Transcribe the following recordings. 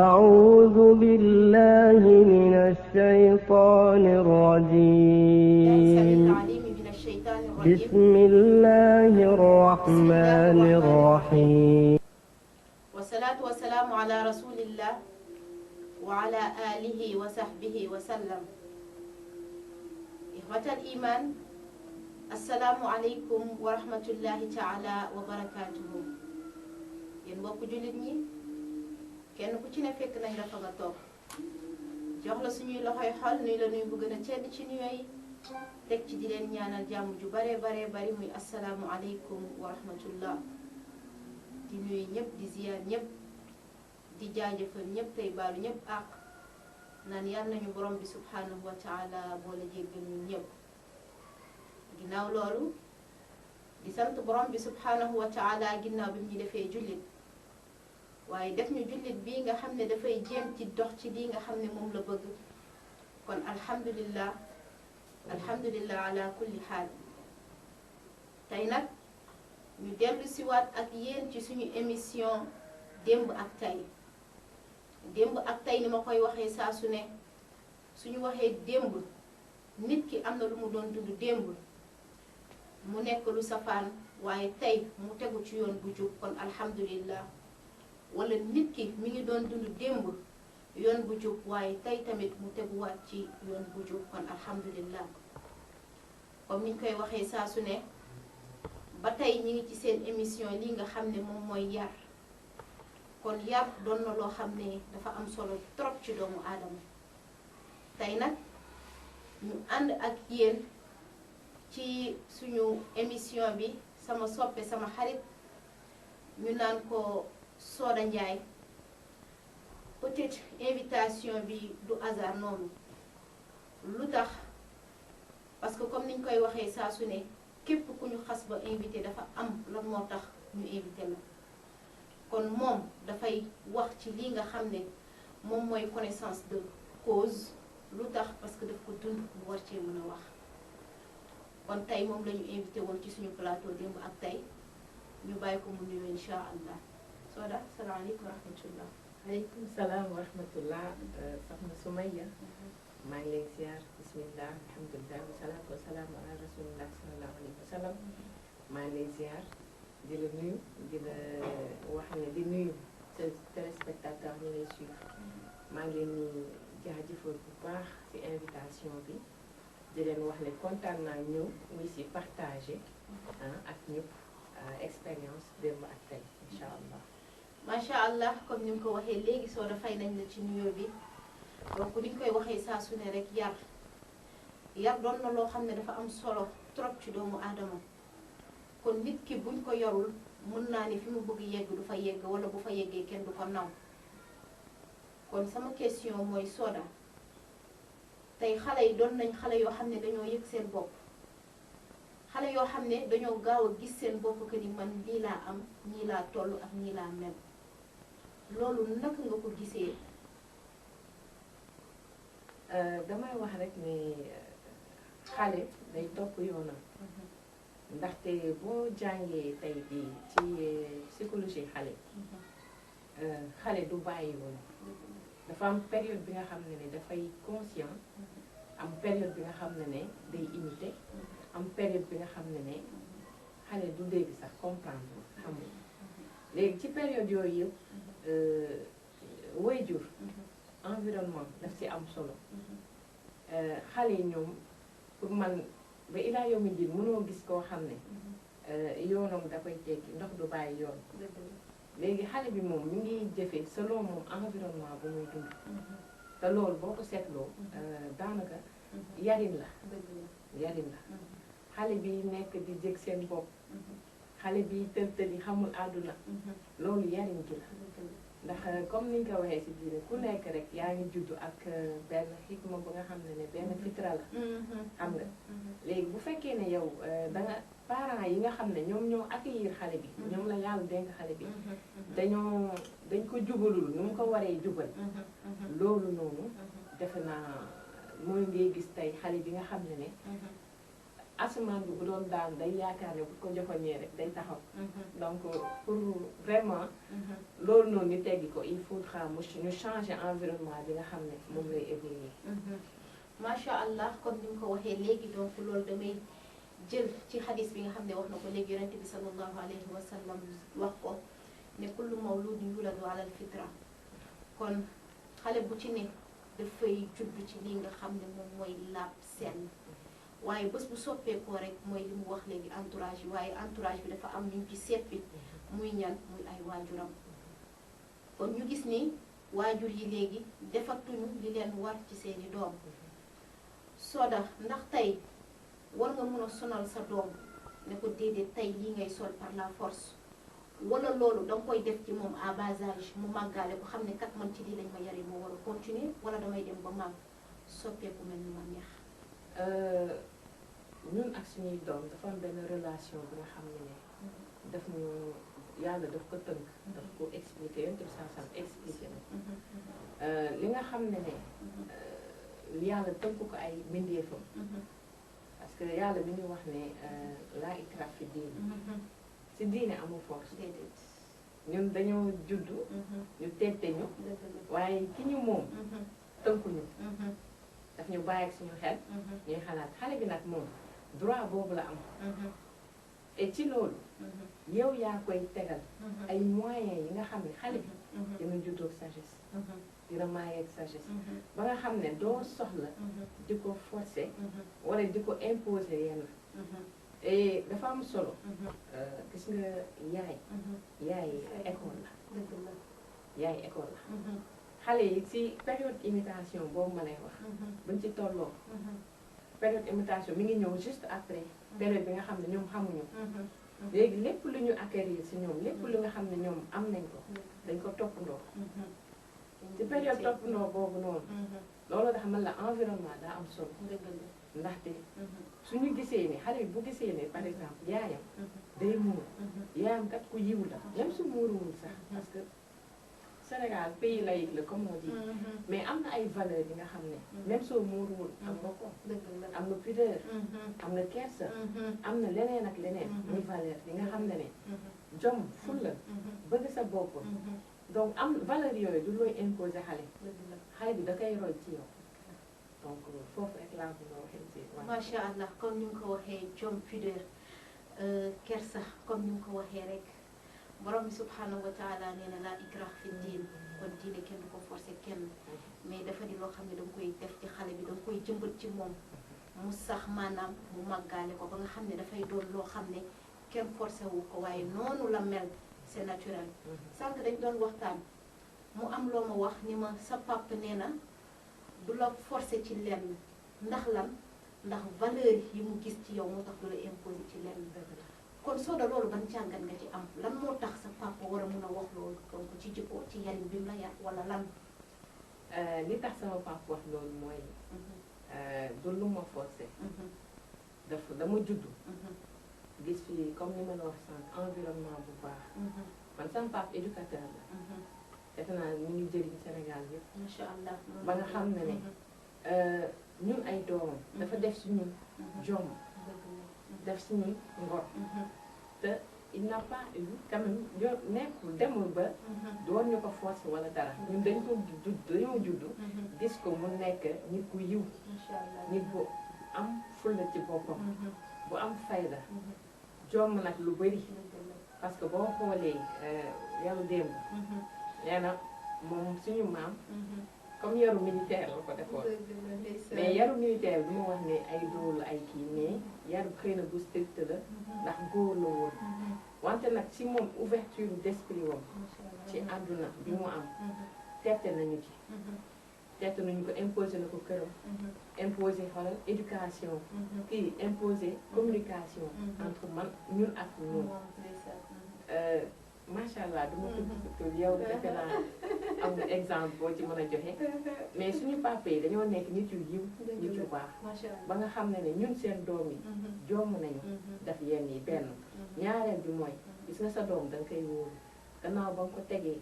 أعوذ بالله من الشيطان الرجيم بسم الله الرحمن الرحيم والصلاة والسلام على رسول الله وعلى آله وصحبه وسلم. إخوة الإيمان، السلام عليكم ورحمة الله تعالى وبركاته. yéen mbokk jullit ñi kenn ku ci ne fekk nañ la fa nga toog jox la suñuy loxoy xol nuy la nuy bu gën a tedd ci nuyoo yi teg ci di leen ñaanal jàmm ju bare bari muy assalaamu aleykum wa rahmatullah. di nuyu ñëpp di ziyaar ñëpp di jaajëfal ñëpp tey baalu ñëpp àq naan yal nañu borom bi subhanahu wa taala boole jéggal ñun ñëpp. ginnaaw loolu di sant borom bi subhanahu wa taala ginnaaw bi mu ñu defee jullit waaye def ñu jullit bii nga xam ne dafay jéem ci dox ci lii nga xam ne moom la bëgg. kon alhamdulillah ala kulli xaal. tey nag ñu dellu siwaat ak yéen ci suñu émission démb ak tey. démb ak tey ni ma koy waxee saa su ne suñu waxee démb nit ki am na lu mu doon dund démb mu nekk lu safaan waaye tey mu tegu ci yoon bu jub kon alhamdulillah. wala nit ki mi ngi doon dund démb yoon bu jub waaye tey tamit mu teguwaat ci yoon bu jub kon alhamdulillah. comme niñ koy waxee saa su ne ba tey ñi ngi ci seen émission li nga xam ne moom mooy yar. kon yar doon na loo xam ne dafa am solo trop ci doomu aadama. tey nag ñu ànd ak yéen ci suñu émission bi sama soppe sama xarit ñu naan ko Soda Ndiaye. peut-être invitation bi du hasard noonu lu tax parce que comme niñ koy waxee saa su ne képp ku ñu xas ba invité dafa am lan moo tax ñu invité la. kon moom dafay wax ci lii nga xam ne moom mooy connaissance de cause lu tax parce que daf ko dund mu war cee mën a wax. kon tey moom la ñu invité woon ci suñu plateau démb ak tey ñu bàyyi ko mu nuyu incha allah. Soda salaamaaleykum wa rahmatullah. aleykum salaam wa rahmatullah. soxna Sumayya maa ngi lay ziar bismillah alhamdulillah wasalaatu wasalaamu ala rasulillah sallallahu alayhi wa sallam. maa ngi lay ziar di la nuyu di la wax ne di nuyu sa téléspectateur ñu lay suivre. maa ngi leen di jaajëfal bu baax ci invitation bi di leen wax ne kontaan naa ñëw muy si partager ak ñëpp expérience démb ak tey incha allah. macha allah comme ni nga ko waxee léegi soo dafay nañ la ci nuyoo bi donc ni ñu koy waxee saa su ne rek yar doon na loo xam ne dafa am solo trop ci doomu aadama. kon nit ki buñ ko yorul mën naa ni fi mu bëgg yegg du fa yegg wala bu fa yeggee kenn du ko naw. kon sama question mooy Soda tey xale yi doon nañ xale yoo xam ne dañoo yëg seen bopp. xale yoo xam ne dañoo gaaw a gis seen bopp que ni man lii laa am nii laa toll ak nii laa mel loolu naka nga ko gisee. damay wax rek ne xale day topp yoonam. ndaxte boo jàngee tey bi ci psychologie xale du bàyyi woon. dafa am période bi nga xam ne dafay conscient am période bi nga xam ne day imiter am période bi nga xam ne xale du dégg sax comprendre xamul. léegi ci période yooyu yëpp waajur environnement daf ci am solo. xale yi ñoom pour man ba ilaa yawmi diin mënoo gis koo xam ne yoonam dafay tekki ndox du bàyyi yoon. léegi xale bi moom mi ngi jëfe selon moom environnement bu muy dund. te loolu boo ko seetloo daanaka yarin la. xale bi nekk di jëg seen bopp. xale bi tël-tël yi xamul àdduna. loolu yarin gi la. ndax comme niñ ko waxee ci biir ku nekk rek yaa ngi juddu ak benn xikma bu nga xam ne benn fitra la. xam nga léegi bu fekkee ne yow danga parents yi nga xam ne ñoom ñoo accueillir xale bi. ñoom la yàlla dénk xale bi. dañ ko jubalul nu mu ko waree jubal. loolu noonu defe naa mooy ngay gis tey xale bi nga xam ne asamaan bi bu doon daan day yaakaar ne bu ko joxoñee rek day taxaw donc pour vraiment loolu noonu ñu teggi ko il faudra ñu changer environnement bi nga xam ne moom lay évoluer macha allah comme ni nga ko waxee léegi donc loolu damay jël ci xadis bi nga xam ne wax na ko léegi yonente bi sallallahu alayhi wa sallam wax ko ne kullu mawludin yuladu ala al fitra kon xale bu ci ne dafay judd ci lii nga xam ne moom mooy laab sell waaye bés bu soppeekoo rek mooy li mu wax léegi entourage bi waaye entourage bi dafa am ñu ci seppi muy ñan muy ay waajuram kon ñu gis ni waajur yi léegi defatuñu li leen war ci seeni doom Soda ndax tey war nga mën a sonal sa doom ne ko déedéet tey lii ngay sol par la force wala loolu danga koy def ci moom à bas âge mu màggaale ko xam ne kat man ci lii lañ ma yare moo war a continuer wala damay dem ba màgg soppeeku mel ni ma neex ñun ak suñuy doom dafa am benn relation bi nga xam ne daf ñu yàlla daf ko tënk daf ko expliqué yonent bi saa expliqué na li nga xam ne yàlla tënk ko ay mbindeefam parce que yàlla mi ngi wax ne laa ikraha fi diin si diine amul force ñun dañoo juddu ñu tette ñu waaye ki ñu moom tënkuñu daf ñu bàyyi ak suñu xel ñuy xalaat xale bi nag moom droit boobu la am et ci loolu yow yaa koy tegal ay moyens yi nga xam ne xale bi dina juddoo sagesse dina maayeeg sagesse ba nga xam ne doo soxla di ko forcer wala di ko imposer yenn et dafa am solo gis nga yaay école la yaay école la xale yi ci période imitation boobu ma lay wax buñ ci tolloo période imitation mi ngi ñëw juste après période bi nga xam ne ñoom xamuñu léegi lépp lu ñu acquérir ci ñoom lépp lu nga xam ne ñoom am nañ ko dañ ko toppandoo ci période toppandoo boobu noonu loolu dafa mel la environnement daa am solo ndaxte suñu gisee ne xale bi bu gisee ne par exemple yaayam day muur yaayam kat ku yiw la même su muuruwul sax parce que Sénégal pays laïque la comme on dit mais am na ay valeurs yi nga xam ne même soo muuruwul am nga ko am na pudeur am na kersa am na leneen ak leneen muy valeur yi nga xam ne jom fulla bëgg sa bopp donc am valeur yooyu du looy imposer xale bi da koy roy ci yow donc foofu rek laa bëgg a waxee ci macha allah comme ni nga ko waxee jom pudeur kersa comme ni nga ko waxee rek borom bi subhanahu wa taala nee na laa ikraha fi diin kon diine kenn du ko forcer kenn mais dafa di loo xam ne danga koy def ci xale bi danga koy jëmbat ci moom mu sax maanaam mu màggaale ko ba nga xam ne dafay doon loo xam ne kenn forcé wu ko waaye noonu la mel c'est naturel sànq dañ doon waxtaan mu am loo ma wax ni ma sa papa nee na du la forcer ci lenn ndax lan ndax valeur yi mu gis ci yow moo tax du la imposer ci lenn kon Soda loolu ban jàngat nga ci am lan moo tax sa papa war a mun a wax loolu donc ci jikko ci yarin bi mu la yar wala lan li tax sama papa wax loolu mooy du lu ma forcé dama judd gis fi comme ni ma la wax sànq environnement bu baax man sama papa éducateur la defe naa ñu ngi jëriñ Sénégal yëpp macha allah ba nga xam ne ñun ay doomam dafa def si ñun jom def si ñun ngor te il n'a pas eu quand même yo nekkul demul ba doon ñu ko force wala dara ñun dañoo judd gis ko mu nekk nit ku yiw nit bu am fulla ci boppam bu am fayda jomm nag lu bëri parce que boo xoolee yaru démb nee na moom suñu maam comme yaru militaire la ko defoon mais yaru militaire bi mu wax ne ay dóor ay kii mais yaru xëy na bu strict la ndax góor la woon wante nag ci moom ouverture d'esprit wam ci àdduna bi mu am tette nañu ci tette nañu ko imposé na ko këram imposé xoolal éducation kii imposé communication entre man ñun ak ñun macha allah du ma tudd yow defe naa am na exemple boo ci mën a joxe mais suñu papa yi dañoo nekk nit yu yiw nit yu baax ba nga xam ne ñun seen doom yi jomm nañu def yenn yi benn ñaareel bi mooy gis nga sa doom da nga koy wóolu gannaaw ba nga ko tegee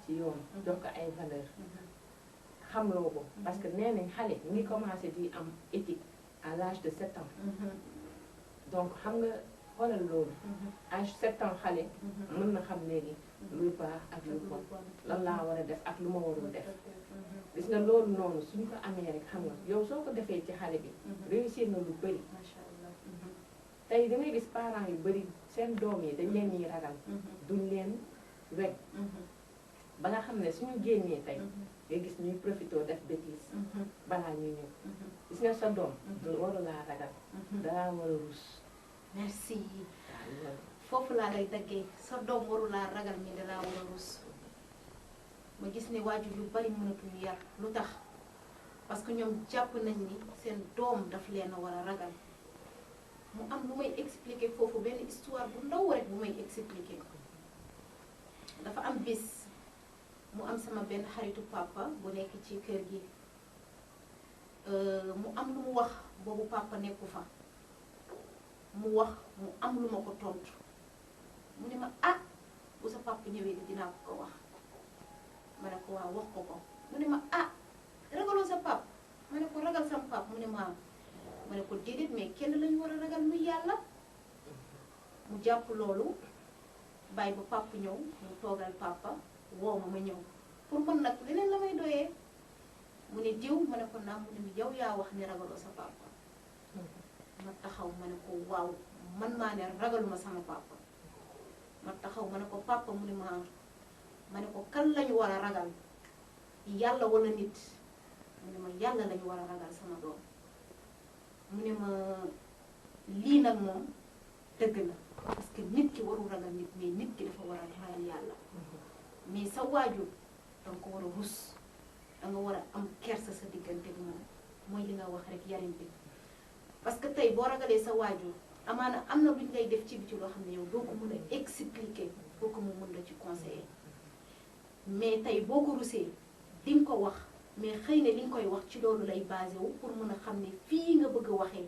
ci yoon jox ko ay valeur xamloo ko parce que nee nañ xale mu ngi commencé di am éthique à l'âge de 7 ans donc xam nga xoolal loolu âge 7 ans xale mën na xam léegi luy baax ak luy bon lan laa war a def ak lu ma warul def gis nga loolu noonu suñ ko amee rek xam nga yow soo ko defee ci xale bi réussir na lu bëri macha allah. tey da ngay gis parents yu bëri seen doom yi dañ leen ñuy ragal duñ leen weg ba nga xam ne suñu génnee tey nga gis ñuy profité def bêtise balaa ñuy ñëw gis nga sa doom du waru laa ragal dangaa war a rus. merci foofu laa lay daggee sa doom waru laa ragal mi dalaa war a rus. ma gis ne waajur yu bari mënatuñu yar lu tax parce que ñoom jàpp nañ ni seen doom daf leen a war a ragal mu am lu may expliquer foofu benn histoire bu ndaw rek bu may expliquer dafa am bis mu am sama benn xaritu papa bu nekk ci kër gi mu am lu mu wax boobu papa nekku fa mu wax mu am lu ma ko tontu mu ne ma ah bu sa papa ñëwee di dinaa ko ko wax ma ne ko waaw wax ko ko mu ne ma ah ragaloo sa pap ma ne ko ragal sam pap mu ne ma ne ko déedéet mais kenn lañu war a ragal muy yàlla mu jàpp loolu bàyyi ba pap ñëw mu toogal papa woo ma ñëw pour man nag leneen la may doyee mu ne diw ma ne ko naam mu ne mi yow yaa wax ne ragaloo sa papa ma taxaw ma ne ko waaw man maa ne ragaluma sama papa ma taxaw ma ne ko papa mu ne ma ne ko kan lañu war a ragal yàlla wala nit mu ne ma yàlla lañu war a ragal sama doom mu ne ma lii nag moom dëgg la parce que nit ki warul ragal nit mais nit ki dafa war a ragal yàlla mais sa waajur danga ko war a rus danga war a am kersa sa diggante bi moom mooy li nga wax rek yarin bi parce que tey boo ragalee sa waajur amaana am na luñ lay def ci biti loo xam ne yow doo ko mën a expliquer boo ko mu mën la ci conseiller mais tey boo ko rusee di nga ko wax mais xëy na li nga koy wax ci loolu lay basé wu pour mën a xam ne fii nga bëgg a waxee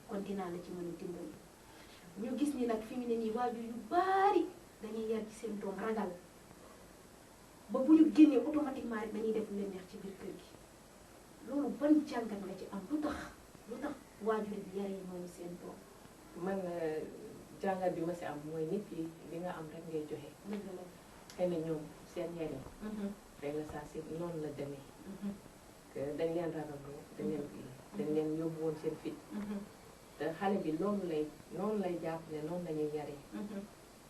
kon dinaa la ci mën a dimbali ñu gis ni nag fi mu ne nii waajur yu baari dañuy yar ci seen doom ragal ba bu ñu génnee automatiquement rek dañuy def lu leen neex ci biir kër gi loolu ban jàngat nga ci am lu tax waajur bi yaree noonu seen doom. man jàngat bi ma si am mooy nit yi li nga am rek ngay joxe. xëy na ñoom seen yarin. xëy na saa si noonu la demee. que dañ leen ragaloo dañ leen yóbbu woon seen fit. te xale bi noonu lay jàpp ne noonu la ñuy yaree.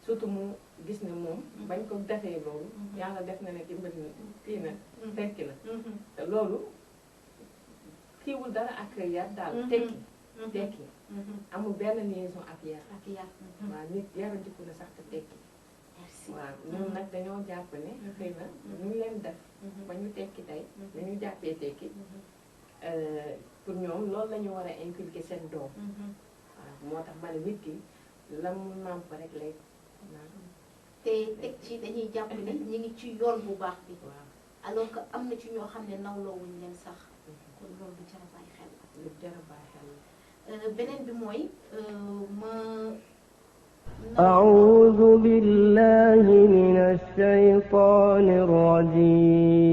surtout mu gis ne moom bañ ko defee loolu yàlla def na ne dimbali na kii na tekki na te loolu kiiwul dara ak yar daal tekki amul benn liaison ak yar waaw nit yara jikko na sax te tekki waaw ñun nag dañoo jàpp ne xëy na ñu leen def ba ñu tekki tey dañu jàppee tekki pour ñoom loolu la ñu war a inculquer seen doom waaw moo tax ma ne nit ki la mu nàmp rek lay te teg ci dañuy jàpp ni ñu ngi ci yoon bu baax bi alors que am na ci ñoo xam ne nawloowuñ leen sax kon loolu du jar a bàyyi xel lu jar a bàyyi xel beneen bi mooy أعوذ بالله من الشيطان الرجيم